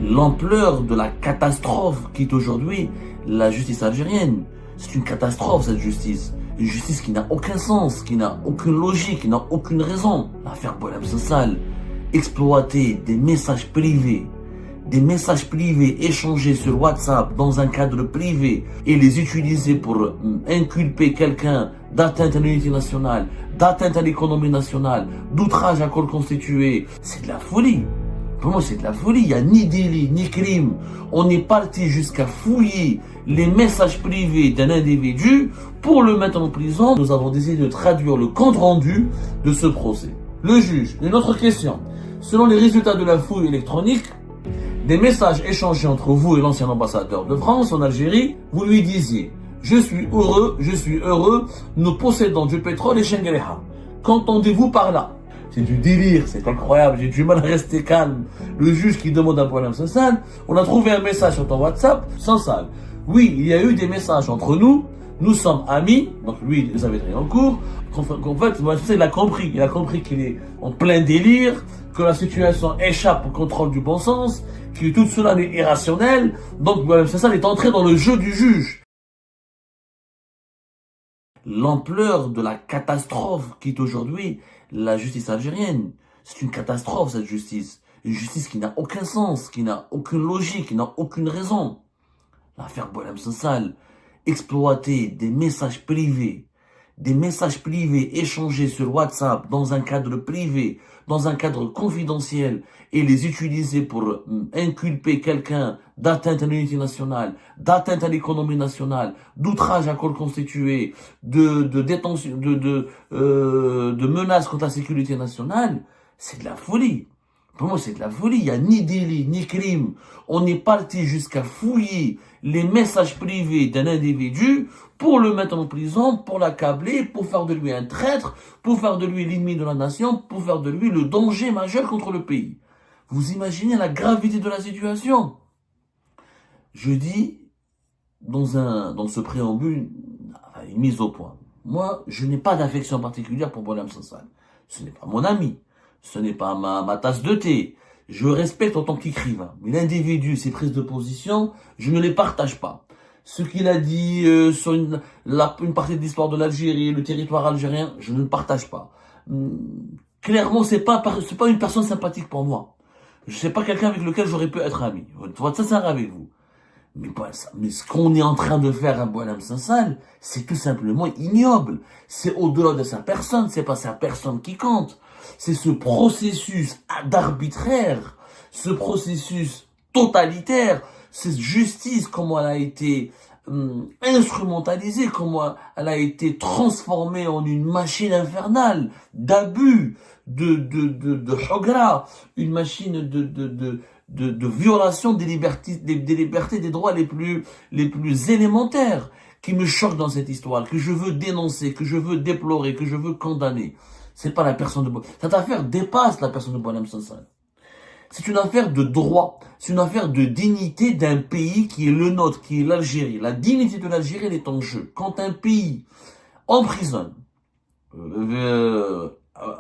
l'ampleur de la catastrophe qui est aujourd'hui la justice algérienne. C'est une catastrophe, cette justice. Une justice qui n'a aucun sens, qui n'a aucune logique, qui n'a aucune raison. L'affaire Boualem Sansal, exploiter des messages privés échangés sur WhatsApp dans un cadre privé et les utiliser pour inculper quelqu'un d'atteinte à l'unité nationale, d'atteinte à l'économie nationale, d'outrage à corps constitué, c'est de la folie. Pour moi, c'est de la folie. Il n'y a ni délit, ni crime. On est parti jusqu'à fouiller les messages privés d'un individu pour le mettre en prison. Nous avons décidé de traduire le compte-rendu de ce procès. Le juge, une autre question. Selon les résultats de la fouille électronique, des messages échangés entre vous et l'ancien ambassadeur de France en Algérie, vous lui disiez « Je suis heureux, nous possédons du pétrole et Chengueleha. Qu'entendez-vous par là ?» C'est du délire, c'est incroyable, j'ai du mal à rester calme. Le juge qui demande à Boualem Sansal, on a trouvé un message sur ton WhatsApp, Sansal. Oui, il y a eu des messages entre nous, nous sommes amis, donc lui, il avait rien en cours. En fait, il a compris qu'il est en plein délire, que la situation échappe au contrôle du bon sens, que tout cela est irrationnel, donc Boualem Sansal est entré dans le jeu du juge. L'ampleur de la catastrophe qui est aujourd'hui la justice algérienne. C'est une catastrophe, cette justice. Une justice qui n'a aucun sens, qui n'a aucune logique, qui n'a aucune raison. L'affaire Boualem Sansal, exploiter des messages privés échangés sur WhatsApp dans un cadre privé, dans un cadre confidentiel, et les utiliser pour inculper quelqu'un d'atteinte à l'unité nationale, d'atteinte à l'économie nationale, d'outrage à corps constitué, de détention, de menaces contre la sécurité nationale, c'est de la folie. Pour moi, c'est de la folie. Il n'y a ni délit, ni crime. On est parti jusqu'à fouiller les messages privés d'un individu pour le mettre en prison, pour l'accabler, pour faire de lui un traître, pour faire de lui l'ennemi de la nation, pour faire de lui le danger majeur contre le pays. Vous imaginez la gravité de la situation? Je dis, dans ce préambule, une mise au point. Moi, je n'ai pas d'affection particulière pour Boualem Sansal. Ce n'est pas mon ami. Ce n'est pas ma tasse de thé. Je le respecte en tant qu'écrivain. Mais l'individu, ses prises de position, je ne les partage pas. Ce qu'il a dit sur une partie de l'histoire de l'Algérie, le territoire algérien, je ne le partage pas. Clairement, c'est pas une personne sympathique pour moi. Je sais pas quelqu'un avec lequel j'aurais pu être ami. Je vais être sincère avec vous. Mais ce qu'on est en train de faire à Boualem Sansal, c'est tout simplement ignoble. C'est au-delà de sa personne, c'est pas sa personne qui compte. C'est ce processus d'arbitraire, ce processus totalitaire, cette justice, comment elle a été instrumentalisée, comment elle a été transformée en une machine infernale d'abus, de chogra, une machine de violation des libertés, des droits les plus élémentaires qui me choquent dans cette histoire, que je veux dénoncer, que je veux déplorer, que je veux condamner. C'est pas la personne de Boualem. Cette affaire dépasse la personne de Boualem Sansal. C'est une affaire de droit, c'est une affaire de dignité d'un pays qui est le nôtre, qui est l'Algérie. La dignité de l'Algérie, elle est en jeu. Quand un pays emprisonne,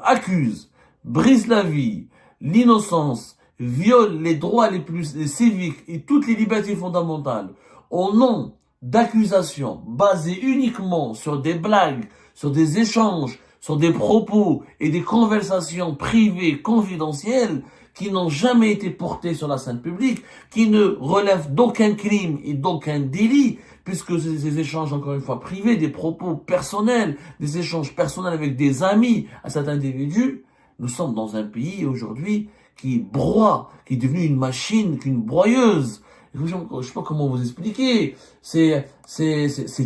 accuse, brise la vie, l'innocence, viole les droits les plus civiques et toutes les libertés fondamentales au nom d'accusations basées uniquement sur des blagues, sur des échanges, sur des propos et des conversations privées, confidentielles, qui n'ont jamais été portés sur la scène publique, qui ne relèvent d'aucun crime et d'aucun délit, puisque ces échanges, encore une fois, privés, des propos personnels, des échanges personnels avec des amis à cet individu, nous sommes dans un pays aujourd'hui qui broie, qui est devenu une machine, une broyeuse. Je ne sais pas comment vous expliquer. C'est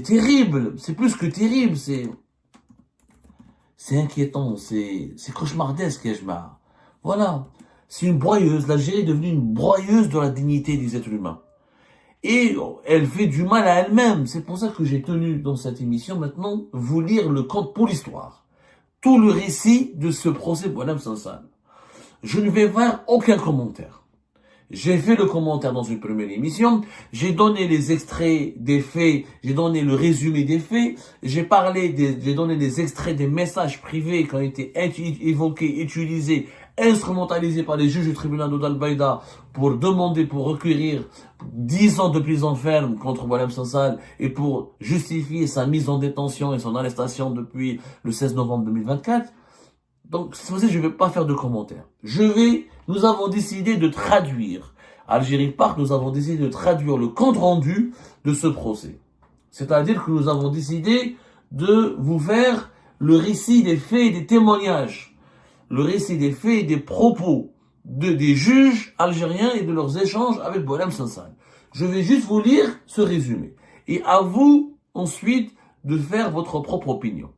terrible. C'est plus que terrible. C'est inquiétant. C'est cauchemardesque, Ejma. Voilà. C'est une broyeuse. L'Algérie est devenue une broyeuse de la dignité des êtres humains. Et elle fait du mal à elle-même. C'est pour ça que j'ai tenu dans cette émission maintenant vous lire le conte pour l'histoire. Tout le récit de ce procès Boualem Sansal. Je ne vais faire aucun commentaire. J'ai fait le commentaire dans une première émission, j'ai donné les extraits des faits, j'ai donné le résumé des faits, j'ai donné des extraits des messages privés qui ont été évoqués, utilisés, instrumentalisé par les juges du tribunal d'Al-Baïda pour demander, pour requérir 10 ans de prison ferme contre Boualem Sansal et pour justifier sa mise en détention et son arrestation depuis le 16 novembre 2024. Donc, cette fois-ci, je ne vais pas faire de commentaires. Nous avons décidé de traduire, à Algérie Park, nous avons décidé de traduire le compte rendu de ce procès. C'est-à-dire que nous avons décidé de vous faire le récit des faits et des témoignages, le récit des faits et des propos des juges algériens et de leurs échanges avec Boualem Sansal. Je vais juste vous lire ce résumé. Et à vous, ensuite, de faire votre propre opinion.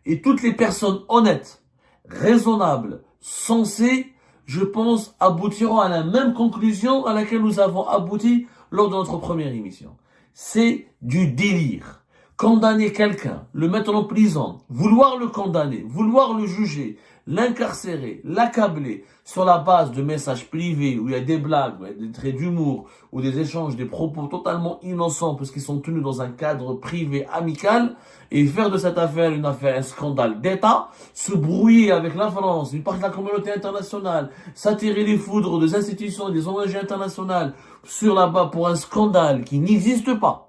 Et toutes les personnes honnêtes, raisonnables, sensées, je pense, aboutiront à la même conclusion à laquelle nous avons abouti lors de notre première émission. C'est du délire. Condamner quelqu'un, le mettre en prison, vouloir le condamner, vouloir le juger, l'incarcérer, l'accabler sur la base de messages privés où il y a des blagues, où il y a des traits d'humour, ou des échanges, des propos totalement innocents parce qu'ils sont tenus dans un cadre privé amical, et faire de cette affaire une affaire, un scandale d'État, se brouiller avec la France, une partie de la communauté internationale, s'attirer les foudres des institutions et des ONG internationales sur là-bas pour un scandale qui n'existe pas.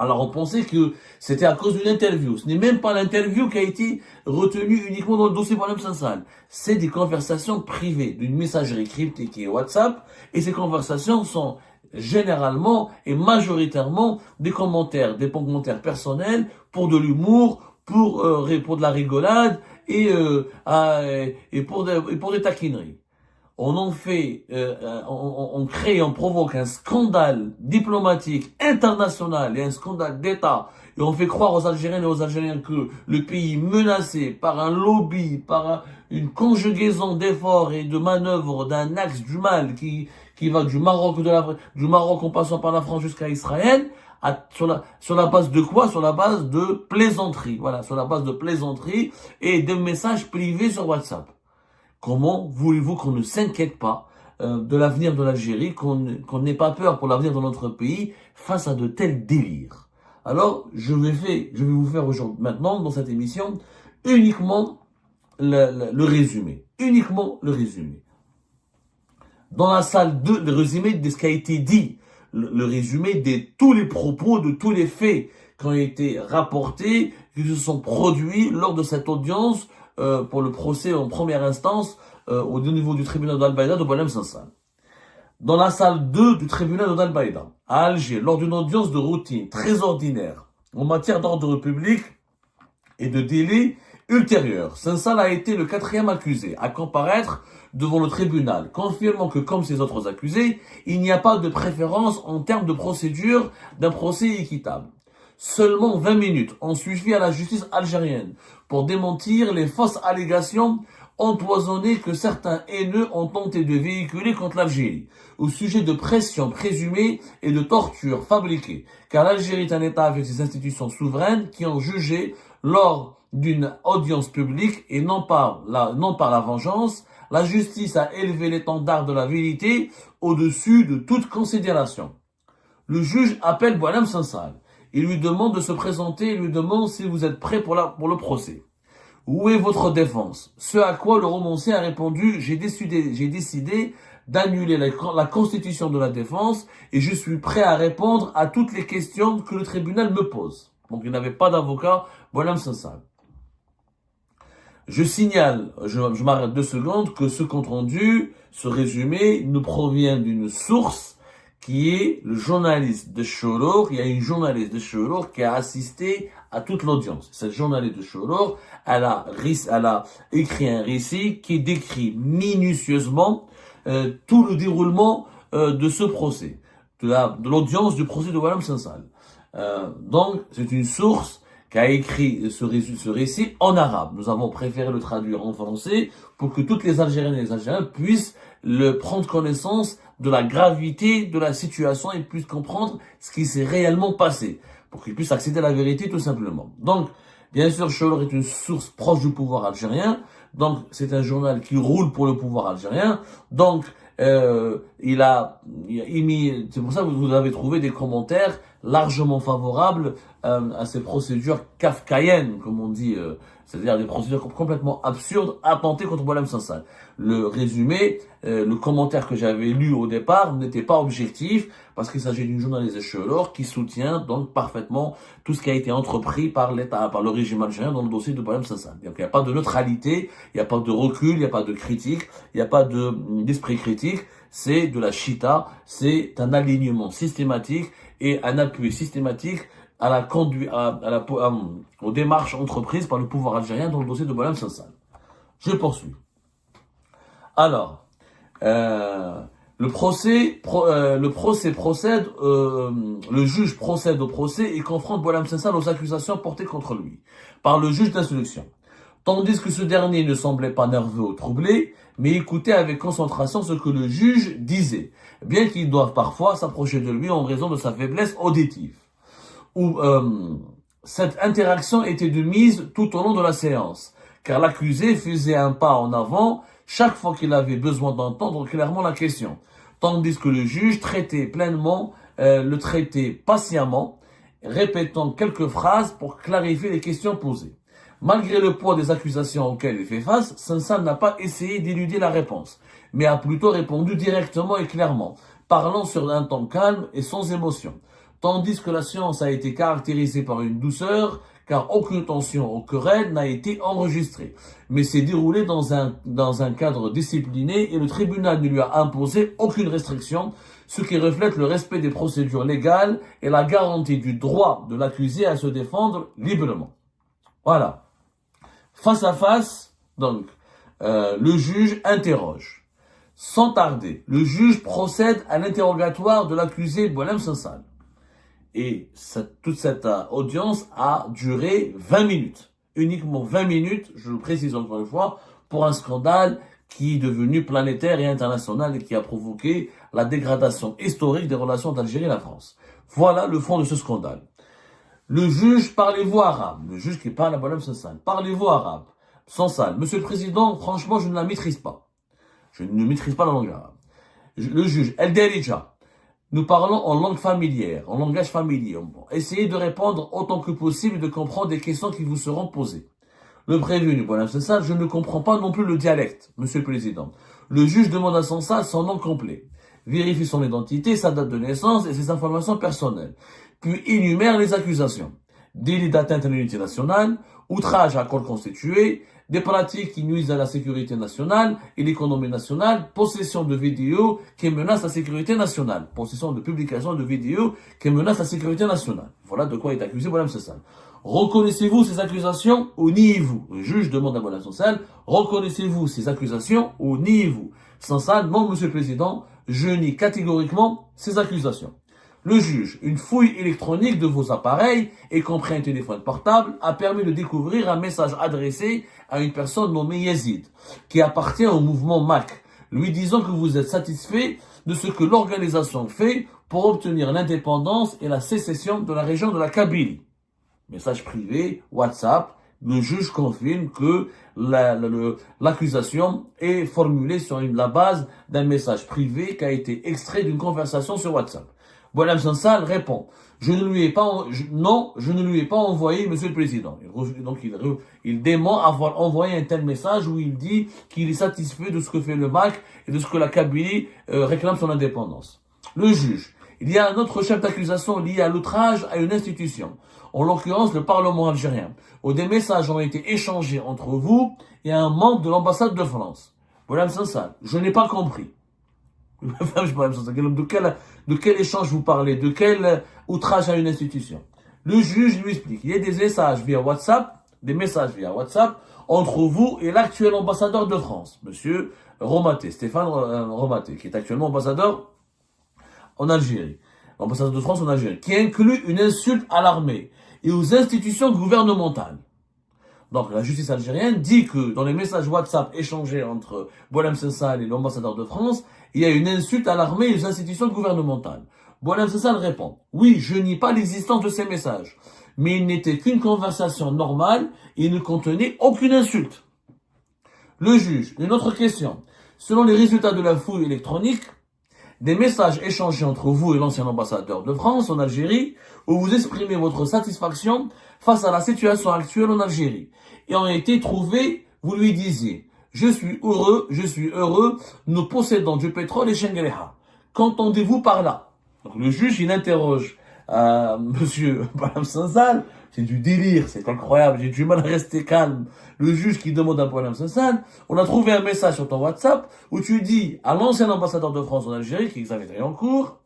Alors on pensait que c'était à cause d'une interview. Ce n'est même pas l'interview qui a été retenue uniquement dans le dossier Boualem Sansal. C'est des conversations privées d'une messagerie cryptée qui est WhatsApp. Et ces conversations sont généralement et majoritairement des commentaires personnels pour de l'humour, pour de la rigolade et pour des taquineries. On crée, on provoque un scandale diplomatique international et un scandale d'État. Et on fait croire aux Algériennes et aux Algériens que le pays menacé par un lobby, par une conjugaison d'efforts et de manœuvres d'un axe du mal qui va du Maroc en passant par la France jusqu'à Israël, sur la base de quoi? Sur la base de plaisanteries. Voilà, sur la base de plaisanteries et de messages privés sur WhatsApp. Comment voulez-vous qu'on ne s'inquiète pas de l'avenir de l'Algérie, qu'on n'ait pas peur pour l'avenir de notre pays face à de tels délires? Alors, je vais vous faire aujourd'hui, maintenant, dans cette émission, uniquement le résumé. Uniquement le résumé. Dans la salle 2, le résumé de ce qui a été dit. Le résumé de tous les propos, de tous les faits qui ont été rapportés, qui se sont produits lors de cette audience pour le procès en première instance au niveau du tribunal d'Al-Baïda de Boualem Sansal. Dans la salle 2 du tribunal d'Al-Baïda, à Alger, lors d'une audience de routine très ordinaire en matière d'ordre public et de délai ultérieur, Sansal a été le 4e accusé à comparaître devant le tribunal, confirmant que, comme ses autres accusés, il n'y a pas de préférence en termes de procédure d'un procès équitable. Seulement 20 minutes ont suffi à la justice algérienne pour démentir les fausses allégations empoisonnées que certains haineux ont tenté de véhiculer contre l'Algérie, au sujet de pressions présumées et de tortures fabriquées, car l'Algérie est un État avec ses institutions souveraines qui ont jugé lors d'une audience publique et non par la vengeance. La justice a élevé l'étendard de la vérité au-dessus de toute considération. Le juge appelle Boualem Sansal. Il lui demande de se présenter et lui demande si vous êtes prêt pour le procès. Où est votre défense? Ce à quoi le romancier a répondu, j'ai décidé d'annuler la constitution de la défense et je suis prêt à répondre à toutes les questions que le tribunal me pose. Donc il n'avait pas d'avocat, Boualem Sansal. Je signale, je m'arrête 2 secondes, que ce compte rendu, ce résumé, nous provient d'une source qui est le journaliste de Chorour. Il y a une journaliste de Chorour qui a assisté à toute l'audience. Cette journaliste de Chorour, elle a écrit un récit qui décrit minutieusement tout le déroulement de ce procès, de l'audience du procès de Boualem Sansal. Donc, c'est une source qui a écrit ce récit en arabe. Nous avons préféré le traduire en français pour que toutes les Algériennes et les Algériens puissent prendre connaissance de la gravité de la situation et puissent comprendre ce qui s'est réellement passé, pour qu'ils puissent accéder à la vérité tout simplement. Donc, bien sûr, Chorour est une source proche du pouvoir algérien, donc c'est un journal qui roule pour le pouvoir algérien, donc il a c'est pour ça que vous avez trouvé des commentaires largement favorables à ces procédures kafkaïennes, comme on dit, c'est-à-dire des procédures complètement absurdes attentées contre Boualem Sansal. Le résumé, le commentaire que j'avais lu au départ n'était pas objectif parce qu'il s'agit d'une journaliste Chelor qui soutient donc parfaitement tout ce qui a été entrepris par l'État, par le régime algérien dans le dossier de Boualem Sansal. Donc il n'y a pas de neutralité, il n'y a pas de recul, il n'y a pas de critique, il n'y a pas d'esprit critique. C'est de la chita, c'est un alignement systématique et un appui systématique à la conduite, aux démarches entreprises par le pouvoir algérien dans le dossier de Boualem Sansal. Je poursuis. Alors, le juge procède au procès et confronte Boualem Sansal aux accusations portées contre lui par le juge d'instruction. Tandis que ce dernier ne semblait pas nerveux ou troublé, mais écoutait avec concentration ce que le juge disait, bien qu'il doive parfois s'approcher de lui en raison de sa faiblesse auditive. Cette interaction était de mise tout au long de la séance, car l'accusé faisait un pas en avant chaque fois qu'il avait besoin d'entendre clairement la question, tandis que le juge le traitait patiemment, répétant quelques phrases pour clarifier les questions posées. Malgré le poids des accusations auxquelles il fait face, Sansal n'a pas essayé d'éluder la réponse, mais a plutôt répondu directement et clairement, parlant sur un ton calme et sans émotion. Tandis que la séance a été caractérisée par une douceur, car aucune tension ou querelle n'a été enregistrée, mais s'est déroulée dans un cadre discipliné et le tribunal ne lui a imposé aucune restriction, ce qui reflète le respect des procédures légales et la garantie du droit de l'accusé à se défendre librement. Voilà. Face à face, donc, le juge interroge. Sans tarder, le juge procède à l'interrogatoire de l'accusé Boualem Sansal. Et toute cette audience a duré 20 minutes. Uniquement 20 minutes, je le précise encore une fois, pour un scandale qui est devenu planétaire et international et qui a provoqué la dégradation historique des relations d'Algérie et la France. Voilà le fond de ce scandale. Le juge, parlez-vous arabe? Le juge qui parle à Boualem Sansal. Parlez-vous arabe? Sansal. Monsieur le Président, franchement, je ne la maîtrise pas. Je ne maîtrise pas la langue arabe. Le juge, El Derija. Nous parlons en langue familière, en langage familier. Essayez de répondre autant que possible et de comprendre des questions qui vous seront posées. Le prévenu, Boualem Sansal, je ne comprends pas non plus le dialecte, Monsieur le Président. Le juge demande à Sansal son nom complet. Vérifie son identité, sa date de naissance et ses informations personnelles. Puis énumère les accusations. Délit d'atteinte à l'unité nationale, outrage à corps constitué, des pratiques qui nuisent à la sécurité nationale et l'économie nationale, possession de vidéos qui menacent la sécurité nationale, possession de publication de vidéos qui menacent la sécurité nationale. Voilà de quoi est accusé Boualem Sansal. Reconnaissez-vous ces accusations ou niez-vous? Le juge demande à Boualem Sansal, reconnaissez-vous ces accusations ou niez-vous? Sansal, non, Monsieur le Président, je nie catégoriquement ces accusations. Le juge, une fouille électronique de vos appareils, y compris un téléphone portable, a permis de découvrir un message adressé à une personne nommée Yazid, qui appartient au mouvement MAC, lui disant que vous êtes satisfait de ce que l'organisation fait pour obtenir l'indépendance et la sécession de la région de la Kabylie. Message privé, WhatsApp, le juge confirme que l'accusation est formulée sur la base d'un message privé qui a été extrait d'une conversation sur WhatsApp. Boualem Sansal répond, je ne lui ai pas envoyé, Monsieur le Président. Donc il dément avoir envoyé un tel message où il dit qu'il est satisfait de ce que fait le MAC et de ce que la Kabylie réclame son indépendance. Le juge, il y a un autre chef d'accusation lié à l'outrage à une institution, en l'occurrence le Parlement algérien, où des messages ont été échangés entre vous et un membre de l'ambassade de France. Boualem Sansal, je n'ai pas compris. De quel échange vous parlez? De quel outrage à une institution? Le juge lui explique. Il y a des messages via WhatsApp entre vous et l'actuel ambassadeur de France, Monsieur Romaté, Stéphane Romaté, qui est actuellement ambassadeur en Algérie, ambassadeur de France en Algérie, qui inclut une insulte à l'armée et aux institutions gouvernementales. Donc la justice algérienne dit que dans les messages WhatsApp échangés entre Boualem Sansal et l'ambassadeur de France, il y a une insulte à l'armée et aux institutions gouvernementales. Boualem Sansal répond, oui, je nie pas l'existence de ces messages, mais il n'était qu'une conversation normale et il ne contenait aucune insulte. Le juge, une autre question. Selon les résultats de la fouille électronique, des messages échangés entre vous et l'ancien ambassadeur de France en Algérie, où vous exprimez votre satisfaction face à la situation actuelle en Algérie, et ont été trouvés, vous lui disiez, je suis heureux, nous possédons du pétrole et Shengereha. Qu'entendez-vous par là? Donc le juge, il interroge monsieur Madame Sansal, c'est du délire, c'est incroyable, j'ai du mal à rester calme. Le juge qui demande à Madame Sansal, on a trouvé un message sur ton WhatsApp où tu dis à l'ancien ambassadeur de France en Algérie, qui est Xavier Driancourt,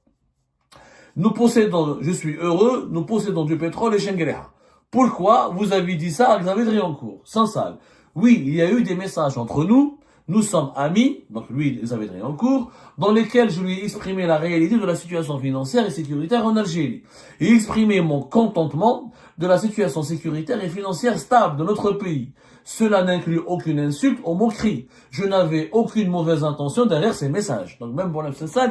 nous possédons, je suis heureux, nous possédons du pétrole et Shengereha. Pourquoi vous avez dit ça à Xavier Driancourt? Sansal. Oui, il y a eu des messages entre nous, nous sommes amis, donc lui, Xavier Driancourt, dans lesquels je lui ai exprimé la réalité de la situation financière et sécuritaire en Algérie, et exprimé mon contentement de la situation sécuritaire et financière stable de notre pays. Cela n'inclut aucune insulte ou moquerie. Je n'avais aucune mauvaise intention derrière ces messages. Donc même pour c'est ça,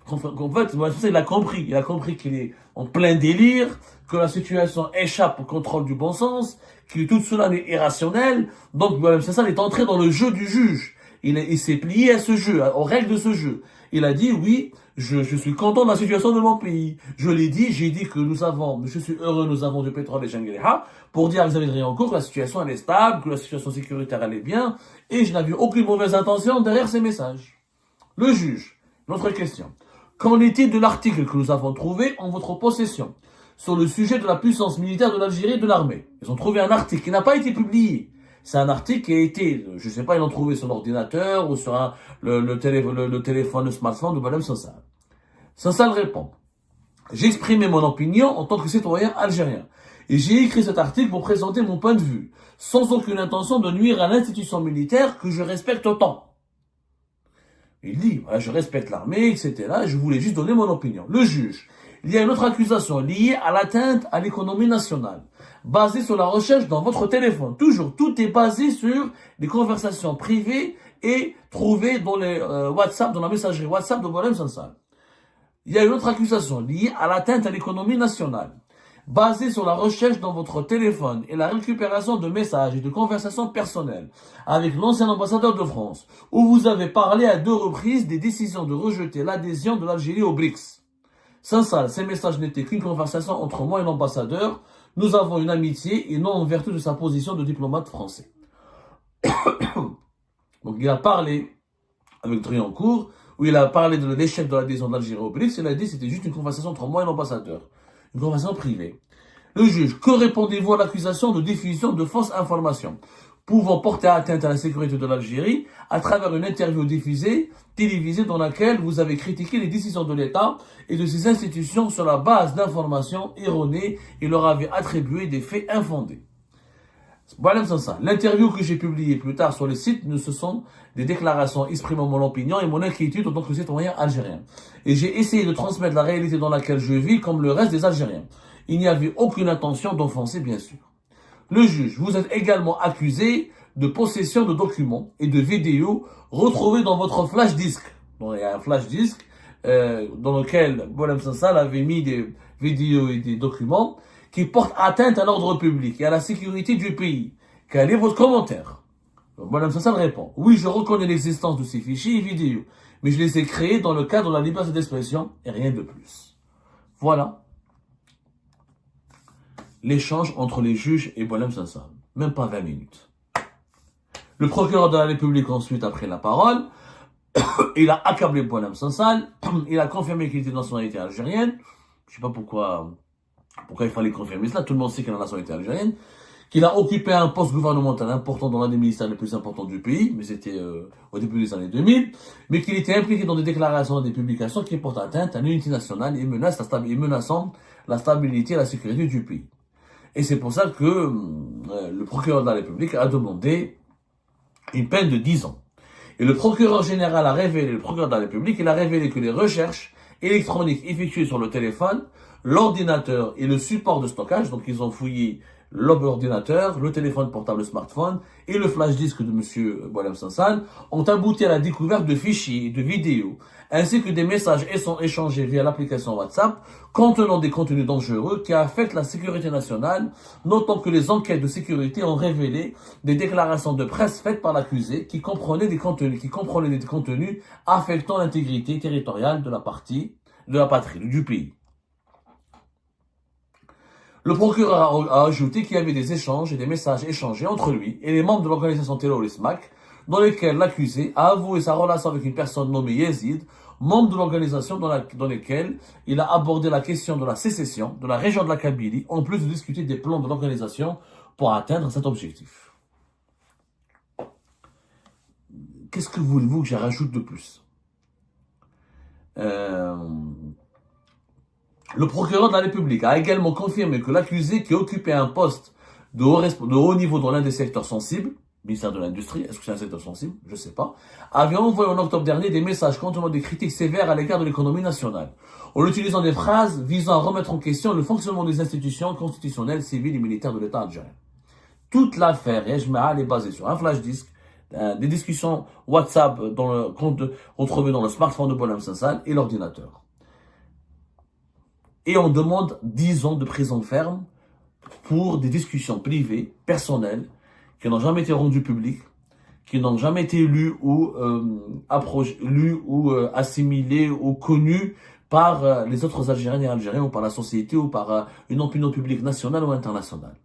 en fait, il a compris qu'il est en plein délire, que la situation échappe au contrôle du bon sens, que tout cela est irrationnel. Donc c'est ça, il est entré dans le jeu du juge. Il s'est plié à ce jeu, aux règles de ce jeu. Il a dit, oui, je suis content de la situation de mon pays. Je l'ai dit, j'ai dit que je suis heureux, nous avons du pétrole et Shengereha, pour dire à Xavier Driancourt que la situation elle est stable, que la situation sécuritaire elle est bien, et je n'avais aucune mauvaise intention derrière ces messages. Le juge, notre question. Qu'en est-il de l'article que nous avons trouvé en votre possession sur le sujet de la puissance militaire de l'Algérie et de l'armée? Ils ont trouvé un article qui n'a pas été publié. C'est un article qui a été, je sais pas, ils l'ont trouvé sur l'ordinateur ou sur le téléphone, le smartphone de Madame Sansal. Sansal répond. J'ai exprimé mon opinion en tant que citoyen algérien. Et j'ai écrit cet article pour présenter mon point de vue, sans aucune intention de nuire à l'institution militaire que je respecte autant. Il dit, voilà, je respecte l'armée, etc. Et je voulais juste donner mon opinion. Le juge. Il y a une autre accusation liée à l'atteinte à l'économie nationale, basée sur la recherche dans votre téléphone. Toujours, tout est basé sur les conversations privées et trouvées dans les WhatsApp, dans la messagerie WhatsApp de Madame Sansal. Il y a une autre accusation liée à l'atteinte à l'économie nationale, basée sur la recherche dans votre téléphone et la récupération de messages et de conversations personnelles avec l'ancien ambassadeur de France, où vous avez parlé à 2 reprises des décisions de rejeter l'adhésion de l'Algérie au BRICS. Sansal, ces messages n'étaient qu'une conversation entre moi et l'ambassadeur. Nous avons une amitié et non en vertu de sa position de diplomate français. Donc il a parlé avec Driancourt, où il a parlé de l'échec de l'adhésion d'Algérie au BRICS. Il a dit que c'était juste une conversation entre moi et l'ambassadeur. Une conversation privée. Le juge, que répondez-vous à l'accusation de diffusion de fausses informations pouvant porter atteinte à la sécurité de l'Algérie à travers une interview diffusée, télévisée, dans laquelle vous avez critiqué les décisions de l'État et de ses institutions sur la base d'informations erronées et leur avez attribué des faits infondés. L'interview que j'ai publiée plus tard sur le site, ce sont des déclarations exprimant mon opinion et mon inquiétude en tant que citoyen algérien. Et j'ai essayé de transmettre la réalité dans laquelle je vis comme le reste des Algériens. Il n'y avait aucune intention d'offenser, bien sûr. Le juge, vous êtes également accusé de possession de documents et de vidéos retrouvés dans votre flash disk. Donc, il y a un flash disk dans lequel Madame Sansal avait mis des vidéos et des documents qui portent atteinte à l'ordre public et à la sécurité du pays. Quel est votre commentaire? Madame Sansal répond. Oui, je reconnais l'existence de ces fichiers et vidéos, mais je les ai créés dans le cadre de la liberté d'expression et rien de plus. Voilà l'échange entre les juges et Madame Sansal. Même pas 20 minutes. Le procureur de la République ensuite a pris la parole. Il a accablé Madame Sansal. Il a confirmé qu'il était de nationalité algérienne. Je sais pas pourquoi il fallait confirmer cela. Tout le monde sait qu'il a la nationalité algérienne. Qu'il a occupé un poste gouvernemental important dans l'un des ministères les plus importants du pays, mais c'était au début des années 2000, mais qu'il était impliqué dans des déclarations et des publications qui portent atteinte à l'unité nationale et menaçant la stabilité et la sécurité du pays. Et c'est pour ça que le procureur de la République a demandé une peine de 10 ans. Et le procureur général a révélé, le procureur de la République, il a révélé que les recherches électroniques effectuées sur le téléphone, l'ordinateur et le support de stockage, donc ils ont fouillé l'ordinateur, le téléphone portable, le smartphone et le flash disk de monsieur Madame Sansal, ont abouti à la découverte de fichiers et de vidéos ainsi que des messages échangés via l'application WhatsApp contenant des contenus dangereux qui affectent la sécurité nationale, notant que les enquêtes de sécurité ont révélé des déclarations de presse faites par l'accusé qui comprenaient des contenus affectant l'intégrité territoriale de la patrie, du pays. Le procureur a ajouté qu'il y avait des échanges et des messages échangés entre lui et les membres de l'organisation terroriste MAC, dans lesquels l'accusé a avoué sa relation avec une personne nommée Yazid, membre de l'organisation dans laquelle il a abordé la question de la sécession de la région de la Kabylie, en plus de discuter des plans de l'organisation pour atteindre cet objectif. Qu'est-ce que voulez-vous que je rajoute de plus? Le procureur de la République a également confirmé que l'accusé qui occupait un poste de haut niveau dans l'un des secteurs sensibles, ministère de l'Industrie, est-ce que c'est un secteur sensible? Je ne sais pas, avait envoyé en octobre dernier des messages contenant des critiques sévères à l'égard de l'économie nationale, en utilisant des phrases visant à remettre en question le fonctionnement des institutions constitutionnelles, civiles et militaires de l'État algérien. Toute l'affaire est basée sur un flash disk, des discussions WhatsApp retrouvées dans le smartphone de Boualem Sansal et l'ordinateur. Et on demande 10 ans de prison ferme pour des discussions privées, personnelles, qui n'ont jamais été rendues publiques, qui n'ont jamais été lues ou assimilées ou connues par les autres Algériens et Algériens ou par la société ou par une opinion publique nationale ou internationale.